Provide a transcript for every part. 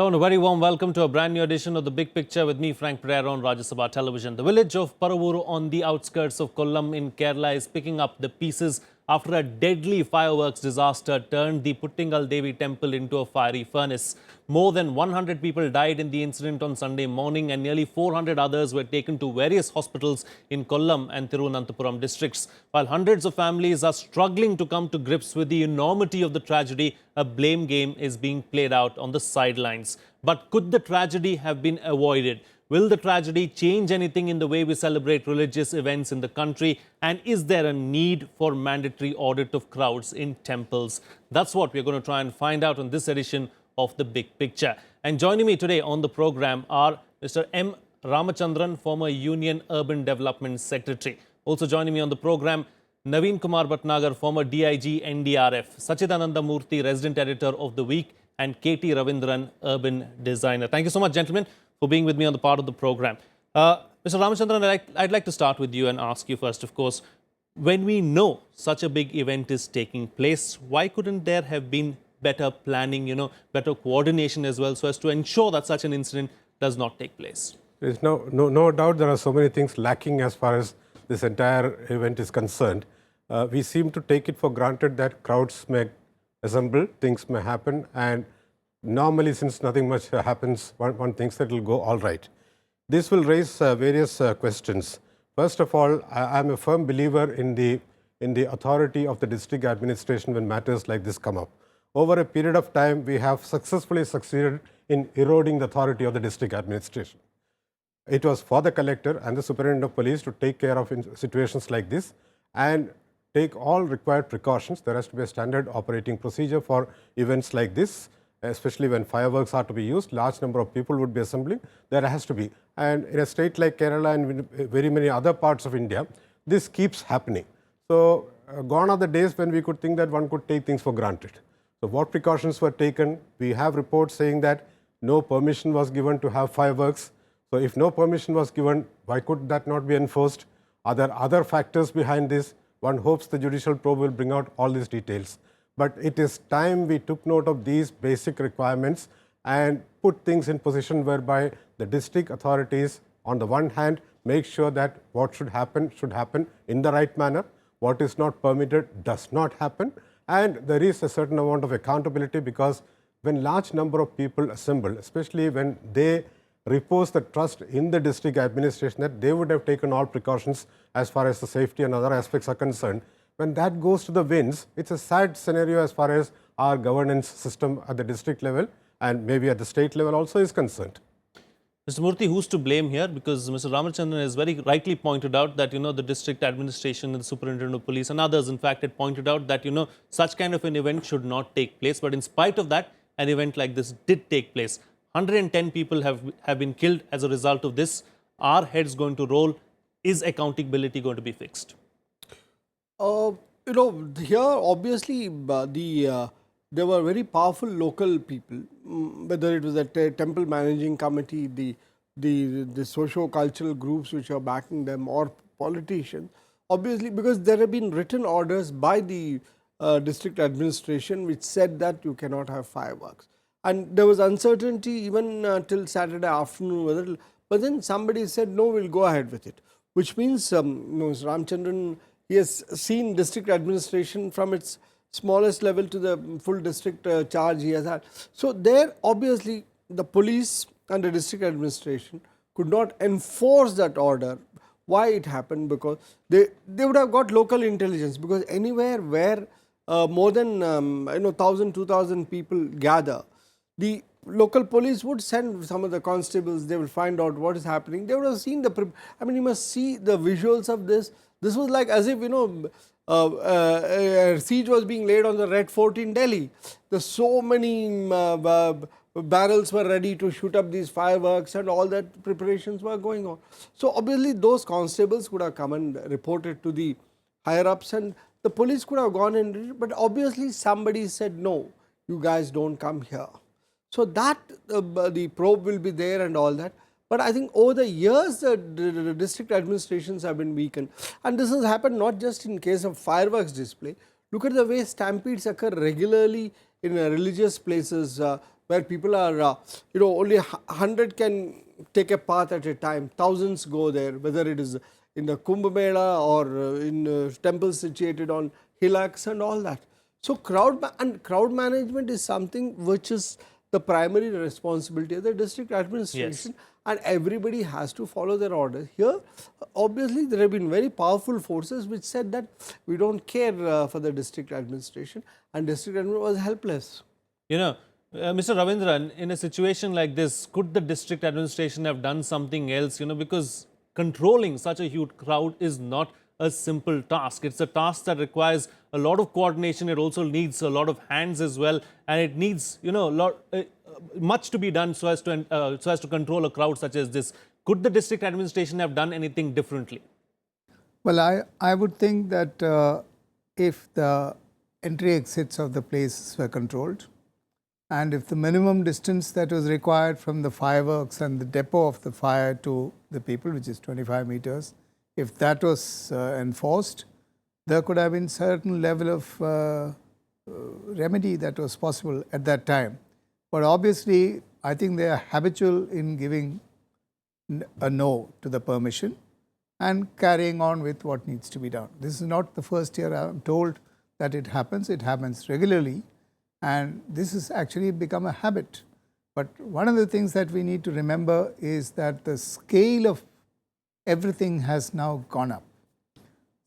Hello and a very warm welcome to a brand new edition of The Big Picture with me, Frank Pereira, on Rajya Sabha Television. The village of Paravuru on the outskirts of Kollam in Kerala is picking up the pieces after a deadly fireworks disaster turned the Puttingal Devi temple into a fiery furnace. More than 100 people died in the incident on Sunday morning and nearly 400 others were taken to various hospitals in Kollam and Tirunanthapuram districts. While hundreds of families are struggling to come to grips with the enormity of the tragedy, a blame game is being played out on the sidelines. But could the tragedy have been avoided? Will the tragedy change anything in the way we celebrate religious events in the country? And is there a need for mandatory audit of crowds in temples? That's what we're going to try and find out on this edition of The Big Picture. And joining me today on the program are Mr. M.Ramachandran, former Union Urban Development Secretary. Also joining me on the program, Navin Kumar Bhatnagar, former DIG NDRF, Sachidananda Murthy, Resident Editor of The Week, and Ravindran, Urban Designer. Thank you so much, gentlemen, for being with me on the part of the program. Mr. Ramachandran, I'd like to start with you and ask you first, of course, when we know such a big event is taking place, why couldn't there have been better planning, better coordination as well, so as to ensure that such an incident does not take place? There's no doubt there are so many things lacking as far as this entire event is concerned. We seem to take it for granted that crowds may assemble, things may happen, and normally since nothing much happens, one thinks that it will go all right. This will raise various questions. First of all, I'm a firm believer in the authority of the district administration when matters like this come up. Over a period of time, we have successfully succeeded in eroding the authority of the district administration. It was for the collector and the superintendent of police to take care of situations like this and take all required precautions. There has to be a standard operating procedure for events like this, especially when fireworks are to be used. Large number of people would be assembling. There has to be. And in a state like Kerala and very many other parts of India, this keeps happening. So gone are the days when we could think that one could take things for granted. So what precautions were taken? We have reports saying that no permission was given to have fireworks. So if no permission was given, why could that not be enforced? Are there other factors behind this? One hopes the judicial probe will bring out all these details. But it is time we took note of these basic requirements and put things in position whereby the district authorities, on the one hand, make sure that what should happen in the right manner. What is not permitted does not happen. And there is a certain amount of accountability, because when large number of people assemble, especially when they repose the trust in the district administration that they would have taken all precautions as far as the safety and other aspects are concerned, when that goes to the winds, it's a sad scenario as far as our governance system at the district level and maybe at the state level also is concerned. Mr. Murthy, who's to blame here? Because Mr. Ramachandran has very rightly pointed out that, the district administration and the superintendent of police and others, in fact, had pointed out that, such kind of an event should not take place. But in spite of that, an event like this did take place. 110 people have been killed as a result of this. Are heads going to roll? Is accountability going to be fixed? Here obviously there were very powerful local people, whether it was the temple managing committee, the socio-cultural groups which are backing them, or politicians. Obviously, because there have been written orders by the district administration which said that you cannot have fireworks. And there was uncertainty even till Saturday afternoon, but then somebody said, no, we'll go ahead with it. Which means, Mr. Ramachandran, he has seen district administration from its smallest level to the full district charge he has had. So there, obviously, the police and the district administration could not enforce that order. Why it happened? Because they would have got local intelligence, because anywhere where more than 1,000, 2,000 people gather, the local police would send some of the constables. They will find out what is happening. They would have seen you must see the visuals of this. This was like as if, a siege was being laid on the Red Fort in Delhi. There's so many barrels were ready to shoot up these fireworks, and all that preparations were going on. So obviously those constables would have come and reported to the higher ups, and the police could have gone in, but obviously somebody said, no, you guys don't come here. So that the probe will be there and all that. But I think over the years, the district administrations have been weakened. And this has happened not just in case of fireworks display. Look at the way stampedes occur regularly in religious places. where people are, only 100 can take a path at a time. Thousands go there, whether it is in the Kumbh Mela or in temples situated on hillocks and all that. So crowd management is something which is the primary responsibility of the district administration, and everybody has to follow their orders. Here, obviously, there have been very powerful forces which said that we don't care for the district administration, and district administration was helpless. Mr. Ravindran, in a situation like this, could the district administration have done something else? Because controlling such a huge crowd is not a simple task. It's a task that requires a lot of coordination. It also needs a lot of hands as well, and it needs much to be done so as to control a crowd such as this. Could the district administration have done anything differently? Well, I would think that if the entry exits of the place were controlled, and if the minimum distance that was required from the fireworks and the depot of the fire to the people, which is 25 meters, if that was enforced, there could have been certain level of remedy that was possible at that time. But obviously, I think they are habitual in giving a no to the permission and carrying on with what needs to be done. This is not the first year I am told that it happens. It happens regularly, and this has actually become a habit. But one of the things that we need to remember is that the scale of everything has now gone up.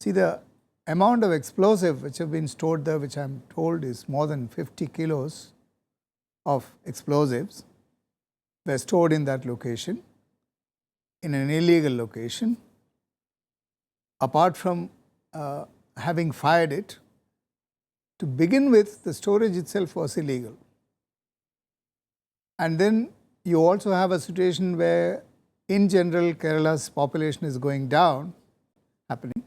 See, the amount of explosive which have been stored there, which I am told is more than 50 kilos of explosives, were stored in that location, in an illegal location. Apart from having fired it, to begin with, the storage itself was illegal. And then you also have a situation where, in general, Kerala's population is going down, happening.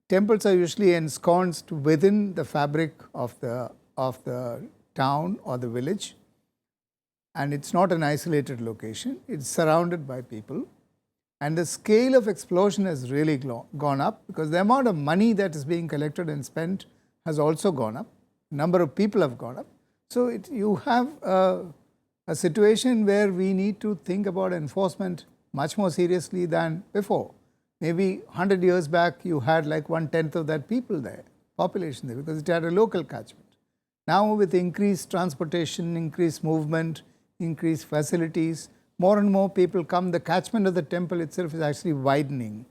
Temples are usually ensconced within the fabric of the town or the village, and it's not an isolated location. It's surrounded by people, and the scale of explosion has really gone up because the amount of money that is being collected and spent has also gone up. Number of people have gone up. So you have a situation where we need to think about enforcement much more seriously than before. Maybe 100 years back, you had like 1/10 of that people there, population there, because it had a local catchment. Now with increased transportation, increased movement, increased facilities, more and more people come, the catchment of the temple itself is actually widening.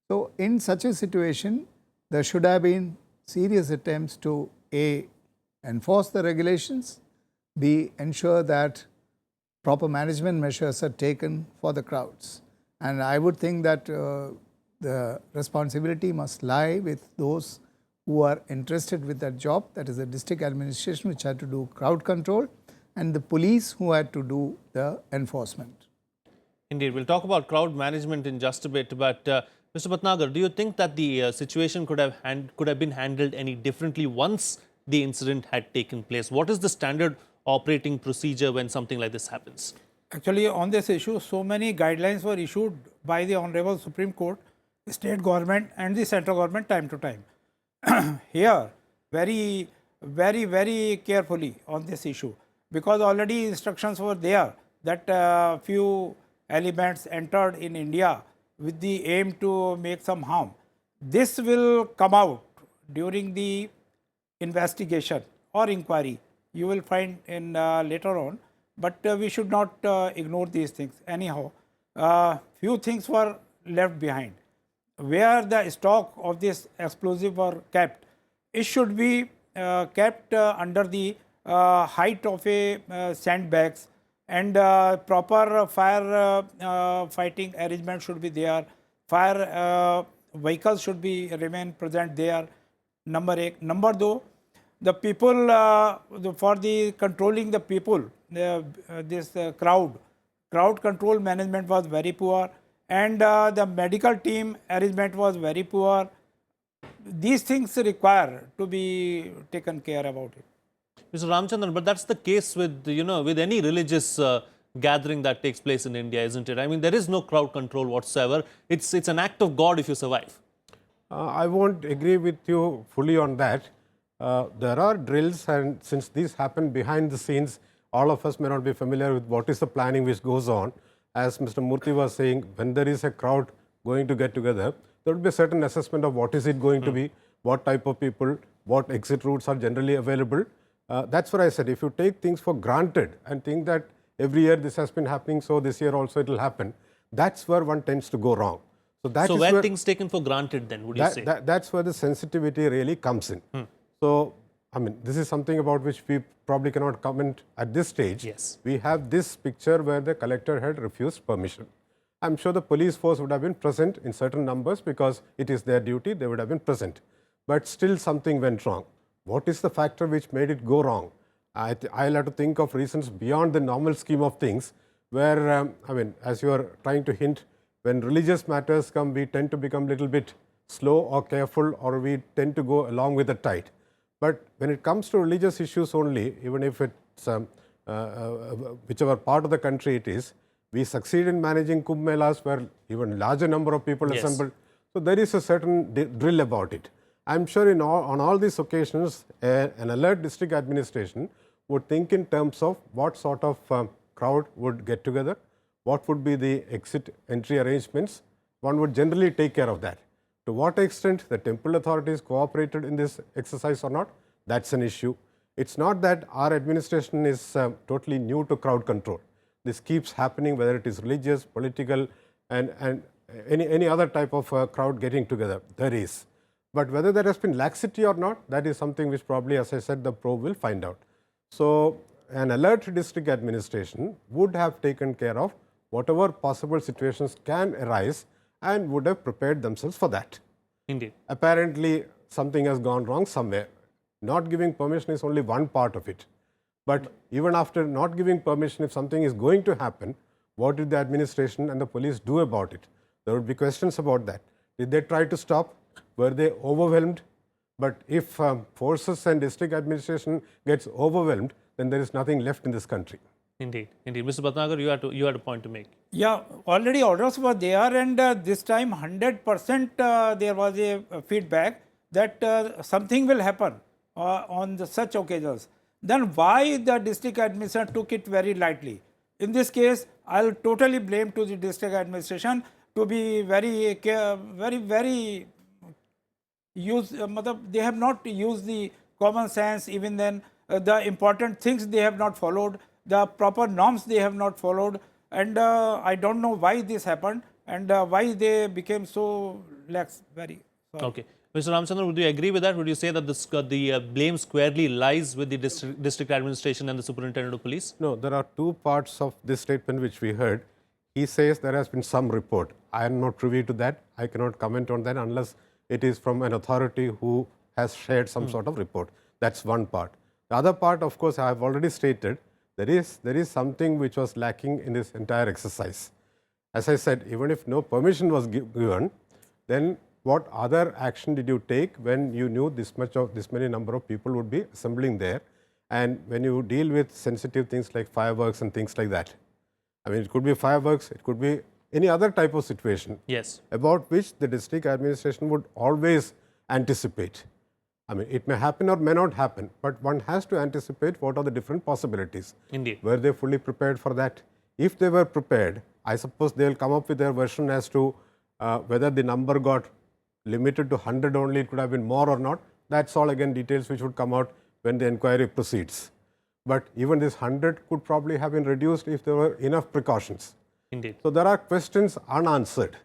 So in such a situation, there should have been serious attempts to A, enforce the regulations, B, ensure that proper management measures are taken for the crowds. And I would think that the responsibility must lie with those who are interested with that job, that is the district administration, which had to do crowd control, and the police who had to do the enforcement. Indeed, we'll talk about crowd management in just a bit, but Mr. Bhatnagar, do you think that the situation could have been handled any differently once the incident had taken place? What is the standard operating procedure when something like this happens? Actually, on this issue, so many guidelines were issued by the Honorable Supreme Court, the state government and the central government time to time. Here, very, very, very carefully on this issue, because already instructions were there that few elements entered in India with the aim to make some harm. This will come out during the investigation or inquiry. You will find in later on, but we should not ignore these things. Anyhow, few things were left behind. Where the stock of this explosive were kept, it should be kept under the height of a sandbags, and proper fire fighting arrangement should be there. Fire vehicles should be remain present there. Number 1. Number 2, the people for the controlling the people, this crowd control management was very poor, and the medical team arrangement was very poor. These things require to be taken care about it. Mr. Ramachandran, but that's the case with, with any religious gathering that takes place in India, isn't it? I mean, there is no crowd control whatsoever. It's an act of God if you survive. I won't agree with you fully on that. There are drills, and since these happen behind the scenes, all of us may not be familiar with what is the planning which goes on. As Mr. Murthy was saying, when there is a crowd going to get together, there will be a certain assessment of what is it going to be, what type of people, what exit routes are generally available. That's what I said. If you take things for granted and think that every year this has been happening, so this year also it will happen, that's where one tends to go wrong. So where things taken for granted then, would you say? That's where the sensitivity really comes in. So, I mean, this is something about which we probably cannot comment at this stage. Yes. We have this picture where the collector had refused permission. I'm sure the police force would have been present in certain numbers because it is their duty, they would have been present. But still something went wrong. What is the factor which made it go wrong? I'll have to think of reasons beyond the normal scheme of things where, I mean, as you are trying to hint, when religious matters come, we tend to become a little bit slow or careful, or we tend to go along with the tide. But when it comes to religious issues only, even if it's whichever part of the country it is, we succeed in managing Kumbh Melas where even larger number of people assemble. So there is a certain drill about it. I'm sure on all these occasions, an alert district administration would think in terms of what sort of crowd would get together, what would be the exit entry arrangements. One would generally take care of that. To what extent the temple authorities cooperated in this exercise or not, that's an issue. It's not that our administration is totally new to crowd control. This keeps happening, whether it is religious, political, and any other type of crowd getting together. There is. But whether there has been laxity or not, that is something which probably, as I said, the probe will find out. So an alert district administration would have taken care of whatever possible situations can arise and would have prepared themselves for that. Indeed. Apparently, something has gone wrong somewhere. Not giving permission is only one part of it. But even after not giving permission, if something is going to happen, what did the administration and the police do about it? There would be questions about that. Did they try to stop? Were they overwhelmed? But if forces and district administration gets overwhelmed, then there is nothing left in this country. Indeed, indeed. Mr. Bhatnagar, you had a point to make. Yeah, already orders were there, and this time 100% there was a feedback that something will happen on such occasions. Then why the district administration took it very lightly? In this case, I'll totally blame to the district administration to be very they have not used the common sense. Even then, the important things they have not followed, the proper norms they have not followed, and I don't know why this happened and why they became so lax. Very sorry. Okay. Mr. Ramachandran, would you agree with that? Would you say that the blame squarely lies with the district administration and the superintendent of police? No, there are two parts of this statement which we heard. He says there has been some report. I am not privy to that. I cannot comment on that unless it is from an authority who has shared some sort of report. That's one part. The other part, of course, I have already stated, there is something which was lacking in this entire exercise. As I said, even if no permission was given, then what other action did you take when you knew this many number of people would be assembling there? And when you deal with sensitive things like fireworks and things like that, I mean, it could be fireworks, it could be any other type of situation. Yes. About which the district administration would always anticipate. I mean, it may happen or may not happen, but one has to anticipate what are the different possibilities. Indeed. Were they fully prepared for that? If they were prepared, I suppose they will come up with their version as to whether the number got limited to 100 only, it could have been more or not. That's all again details which would come out when the inquiry proceeds. But even this 100 could probably have been reduced if there were enough precautions. Indeed. So there are questions unanswered.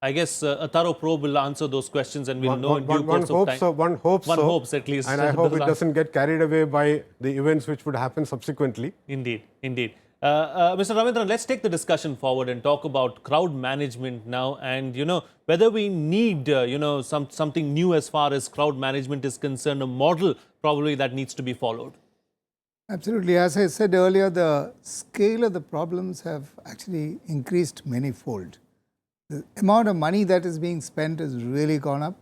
I guess a thorough probe will answer those questions and we'll know in due One course of time. hopes so. One hopes One so. hopes at least. And I hope it doesn't get carried away by the events which would happen subsequently. Indeed, indeed. Mr. Ravindran, let's take the discussion forward and talk about crowd management now, and whether we need something new as far as crowd management is concerned, a model probably that needs to be followed. Absolutely. As I said earlier, the scale of the problems have actually increased manyfold. The amount of money that is being spent has really gone up.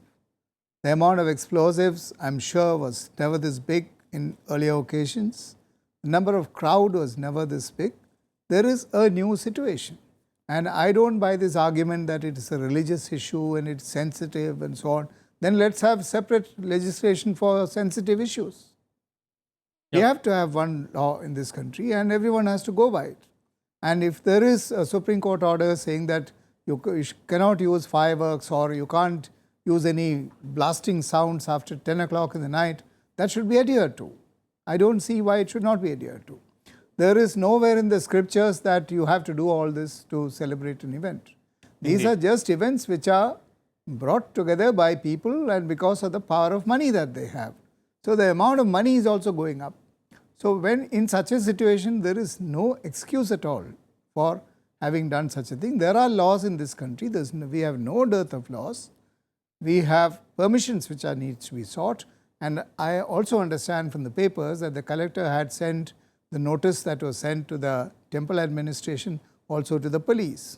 The amount of explosives, I'm sure, was never this big in earlier occasions. The number of crowd was never this big. There is a new situation. And I don't buy this argument that it is a religious issue and it's sensitive and so on. Then let's have separate legislation for sensitive issues. We have to have one law in this country and everyone has to go by it. And if there is a Supreme Court order saying that you cannot use fireworks or you can't use any blasting sounds after 10 o'clock in the night, that should be adhered to. I don't see why it should not be adhered to. There is nowhere in the scriptures that you have to do all this to celebrate an event. These are just events which are brought together by people and because of the power of money that they have. So the amount of money is also going up. So when in such a situation, there is no excuse at all for having done such a thing. There are laws in this country. We have no dearth of laws. We have permissions which are needs to be sought. And I also understand from the papers that the collector had sent the notice that was sent to the temple administration, also to the police.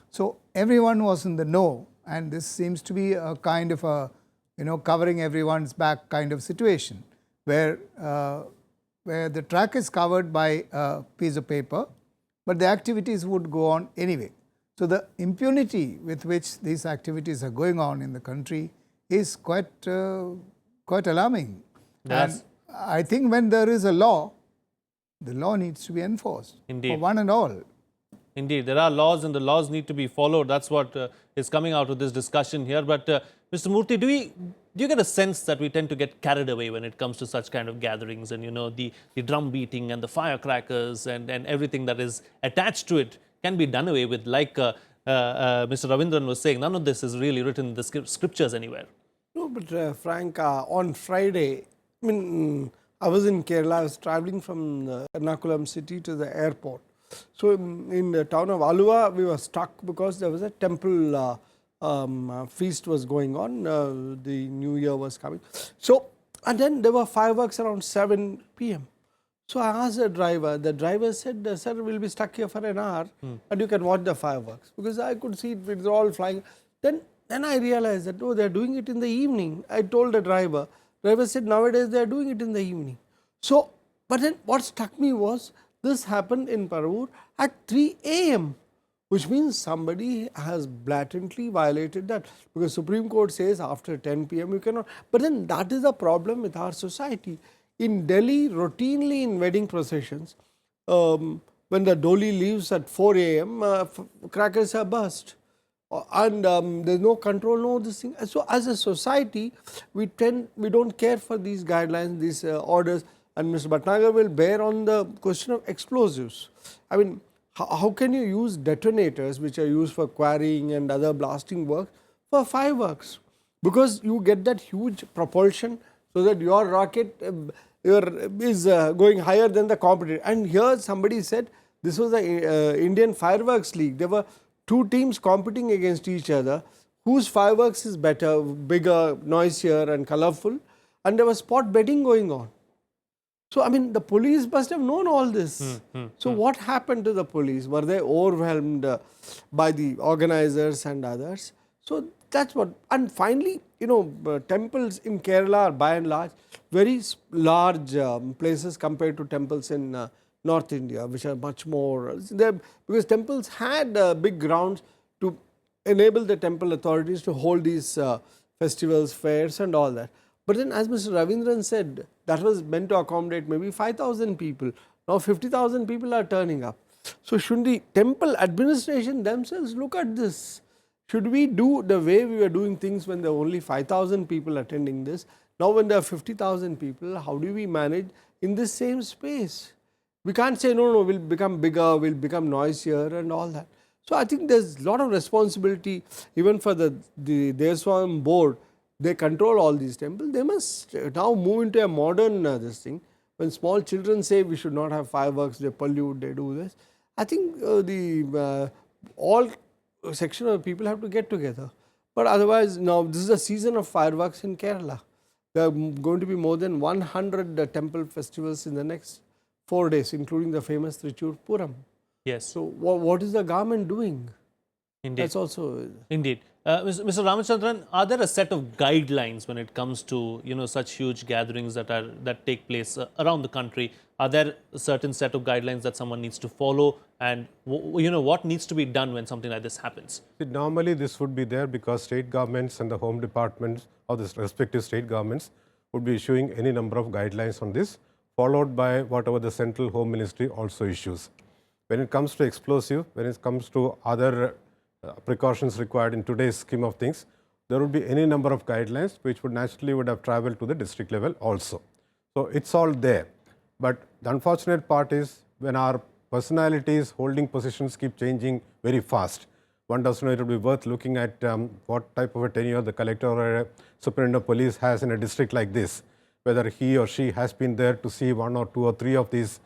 So everyone was in the know, and this seems to be a kind of a, covering everyone's back kind of situation, where the track is covered by a piece of paper, but the activities would go on anyway. So the impunity with which these activities are going on in the country is quite alarming. Yes. And I think when there is a law, the law needs to be enforced Indeed. for one and all. Indeed, there are laws and the laws need to be followed. That's what is coming out of this discussion here. But Mr. Murthy, do you get a sense that we tend to get carried away when it comes to such kind of gatherings and, the drum beating and the firecrackers and everything that is attached to it can be done away with, like Mr. Ravindran was saying. None of this is really written in the scriptures anywhere. No, but Frank, on Friday, I was in Kerala. I was traveling from Ernakulam city to the airport. So in the town of Aluva, we were stuck because there was a temple feast was going on. The New Year was coming. So, and then there were fireworks around 7 p.m. So I asked the driver said, sir, we'll be stuck here for an hour and you can watch the fireworks, because I could see it was all flying. Then I realized that, oh, they're doing it in the evening. I told the driver said nowadays they're doing it in the evening. So, but then what struck me was, this happened in Paravur at 3 a.m., which means somebody has blatantly violated that, because Supreme Court says after 10 p.m. you cannot. But then that is a problem with our society. In Delhi, routinely in wedding processions, when the Doli leaves at 4 a.m., crackers are burst. And there's no control, no this thing. So as a society, we don't care for these guidelines, these orders. And Mr. Bhatnagar will bear on the question of explosives. I mean, how can you use detonators which are used for quarrying and other blasting work for fireworks? Because you get that huge propulsion so that your rocket is going higher than the competitor. And here somebody said this was the Indian Fireworks League. There were 2 teams competing against each other. Whose fireworks is better, bigger, noisier and colorful? And there was spot betting going on. So, I mean, the police must have known all this. So, what happened to the police? Were they overwhelmed by the organizers and others? So, that's what. And finally, temples in Kerala are by and large very large places compared to temples in North India, which are much more, because temples had big grounds to enable the temple authorities to hold these festivals, fairs and all that. But then, as Mr. Ravindran said, that was meant to accommodate maybe 5,000 people. Now 50,000 people are turning up. So shouldn't the temple administration themselves look at this? Should we do the way we were doing things when there were only 5,000 people attending this? Now when there are 50,000 people, how do we manage in this same space? We can't say, no, we'll become bigger, we'll become noisier and all that. So I think there's a lot of responsibility even for the Devaswam board. They control all these temples. They must now move into a modern this thing. When small children say we should not have fireworks, they pollute, they do this. I think all section of people have to get together. But otherwise, now this is a season of fireworks in Kerala. There are going to be more than 100 temple festivals in the next 4 days, including the famous Trichur Puram. Yes. So what is the government doing? Indeed. That's also... Indeed. Mr. Ramachandran, are there a set of guidelines when it comes to such huge gatherings that take place around the country? Are there a certain set of guidelines that someone needs to follow, and what needs to be done when something like this happens? Normally this would be there because state governments and the home departments or the respective state governments would be issuing any number of guidelines on this followed by whatever the Central Home Ministry also issues. When it comes to explosive, when it comes to other precautions required in today's scheme of things, there would be any number of guidelines which would naturally would have traveled to the district level also. So it's all there. But the unfortunate part is when our personalities holding positions keep changing very fast. One doesn't know it would be worth looking at what type of a tenure the collector or a superintendent of police has in a district like this, whether he or she has been there to see one or two or three of these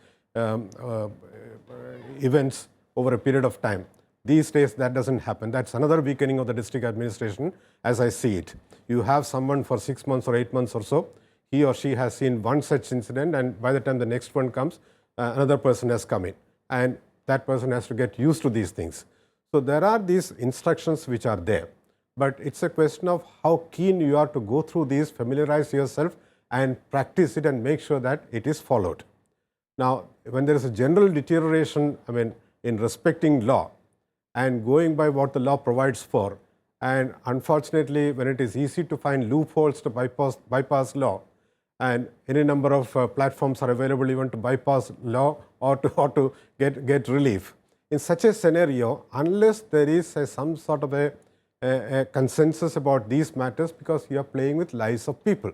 events over a period of time. These days that doesn't happen. That's another weakening of the district administration as I see it. You have someone for 6 months or 8 months or so, he or she has seen one such incident, and by the time the next one comes, another person has come in, and that person has to get used to these things. So there are these instructions which are there, but it's a question of how keen you are to go through these, familiarize yourself and practice it and make sure that it is followed. Now, when there is a general deterioration, in respecting law and going by what the law provides for, and unfortunately, when it is easy to find loopholes to bypass law, and any number of platforms are available even to bypass law or to get relief. In such a scenario, unless there is some sort of a consensus about these matters, because you are playing with lives of people.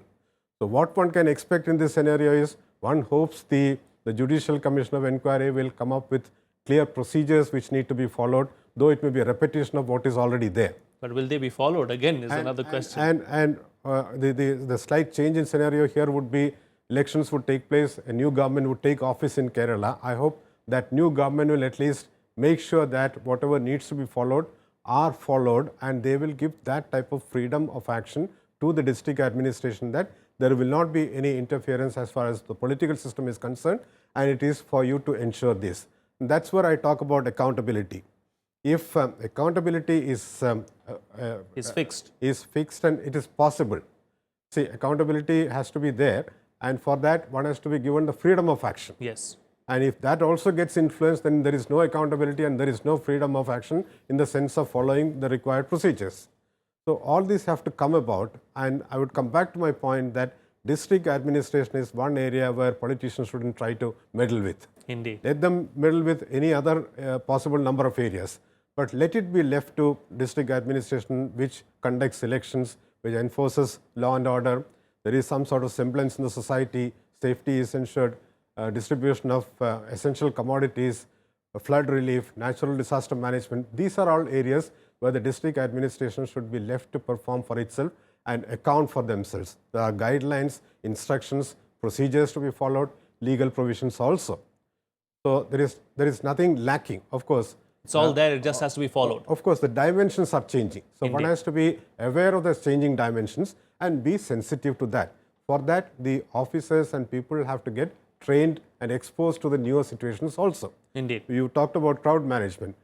So what one can expect in this scenario is, one hopes the Judicial Commission of Inquiry will come up with clear procedures which need to be followed, though it may be a repetition of what is already there. But will they be followed again is another question. The slight change in scenario here would be elections would take place, a new government would take office in Kerala. I hope that new government will at least make sure that whatever needs to be followed are followed, and they will give that type of freedom of action to the district administration, that there will not be any interference as far as the political system is concerned, and it is for you to ensure this. And that's where I talk about accountability. If accountability is fixed and it is possible, see, accountability has to be there, and for that one has to be given the freedom of action. Yes. And if that also gets influenced, then there is no accountability and there is no freedom of action in the sense of following the required procedures. So all these have to come about, and I would come back to my point that district administration is one area where politicians shouldn't try to meddle with. Indeed. Let them meddle with any other possible number of areas, but let it be left to district administration, which conducts elections, which enforces law and order. There is some sort of semblance in the society, safety is ensured, distribution of essential commodities, flood relief, natural disaster management. These are all areas where the district administration should be left to perform for itself and account for themselves. There are guidelines, instructions, procedures to be followed, legal provisions also. So there is nothing lacking. Of course, it's all there, it just has to be followed. Of course, the dimensions are changing. So Indeed. one has to be aware of the changing dimensions and be sensitive to that. For that, the officers and people have to get trained and exposed to the newer situations also. Indeed. You talked about crowd management.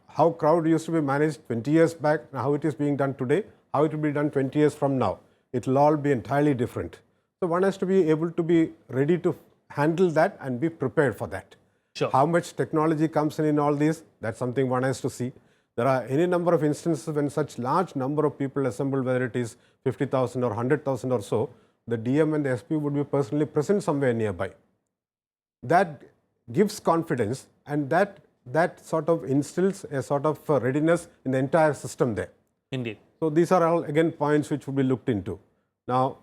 How crowd used to be managed 20 years back, how it is being done today, how it will be done 20 years from now. It will all be entirely different. So one has to be able to be ready to handle that and be prepared for that. Sure. How much technology comes in all this, that's something one has to see. There are any number of instances when such large number of people assemble, whether it is 50,000 or 100,000 or so, the DM and the SP would be personally present somewhere nearby. That gives confidence, and that sort of instills a sort of readiness in the entire system there. Indeed. So these are all again points which would be looked into. Now,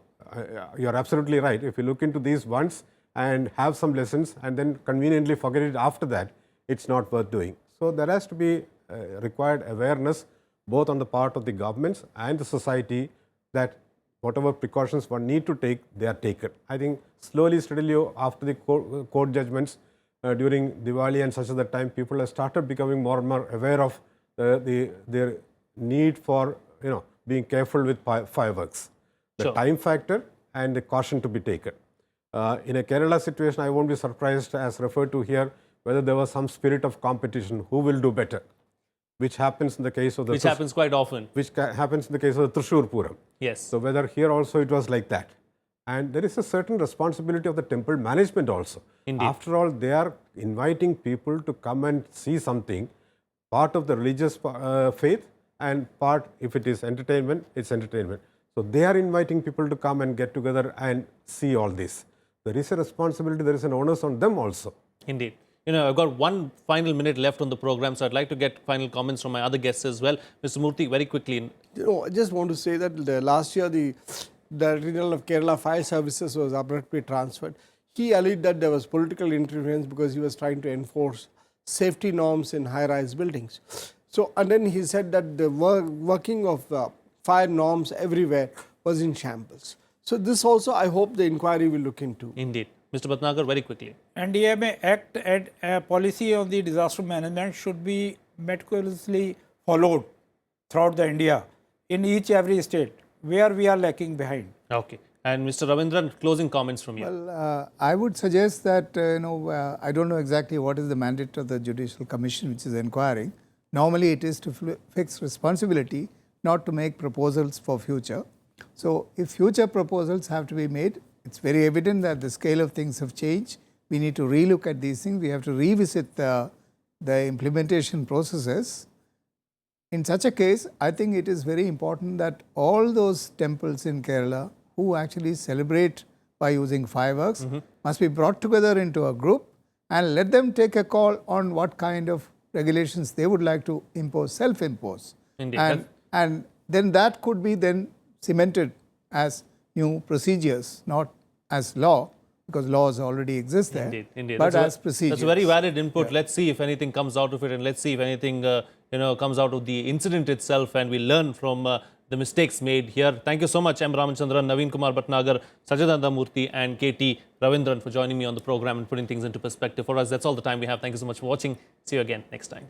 you are absolutely right. If you look into these once and have some lessons and then conveniently forget it after that, it's not worth doing. So there has to be required awareness both on the part of the governments and the society that whatever precautions one need to take, they are taken. I think slowly, steadily after the court judgments during Diwali and such other time, people have started becoming more and more aware of their need for being careful with fireworks. The Sure. time factor and the caution to be taken. In a Kerala situation, I won't be surprised, as referred to here, whether there was some spirit of competition, who will do better, which happens in the case of the... Which happens quite often. Which happens in the case of the Thrissur Puram. Yes. So whether here also it was like that. And there is a certain responsibility of the temple management also. Indeed. After all, they are inviting people to come and see something, part of the religious faith, and part, if it is entertainment, it's entertainment. So they are inviting people to come and get together and see all this. there is a responsibility, there is an onus on them also. Indeed. You know, I've got one final minute left on the program, so I'd like to get final comments from my other guests as well. Mr. Murthy, very quickly. You know, I just want to say that last year the Director of Kerala Fire Services was abruptly transferred. He alleged that there was political interference because he was trying to enforce safety norms in high-rise buildings. So, and then he said that the working of fire norms everywhere was in shambles. So, this also I hope the inquiry will look into. Indeed. Mr. Bhatnagar, very quickly. NDEF Act and policy on the disaster management should be meticulously followed throughout the India in every state where we are lacking behind. Okay. And Mr. Ravindran, closing comments from you. Well, I would suggest that, I don't know exactly what is the mandate of the Judicial Commission which is inquiring. Normally, it is to fix responsibility, not to make proposals for future. So, if future proposals have to be made, it's very evident that the scale of things have changed. We need to relook at these things. We have to revisit the implementation processes. In such a case, I think it is very important that all those temples in Kerala who actually celebrate by using fireworks must be brought together into a group and let them take a call on what kind of regulations they would like to impose, self-impose. Indeed. And then that could be then cemented as new procedures, not as law, because laws already exist there, Indeed, indeed. but as procedures. That's a very valid input. Let's see if anything comes out of it, and let's see if anything comes out of the incident itself, and we learn from the mistakes made here. Thank you so much, M.Ramachandran, Navin Kumar Bhatnagar, Sachidananda Murthy, and KT Ravindran for joining me on the program and putting things into perspective for us. That's all the time we have. Thank you so much for watching. See you again next time.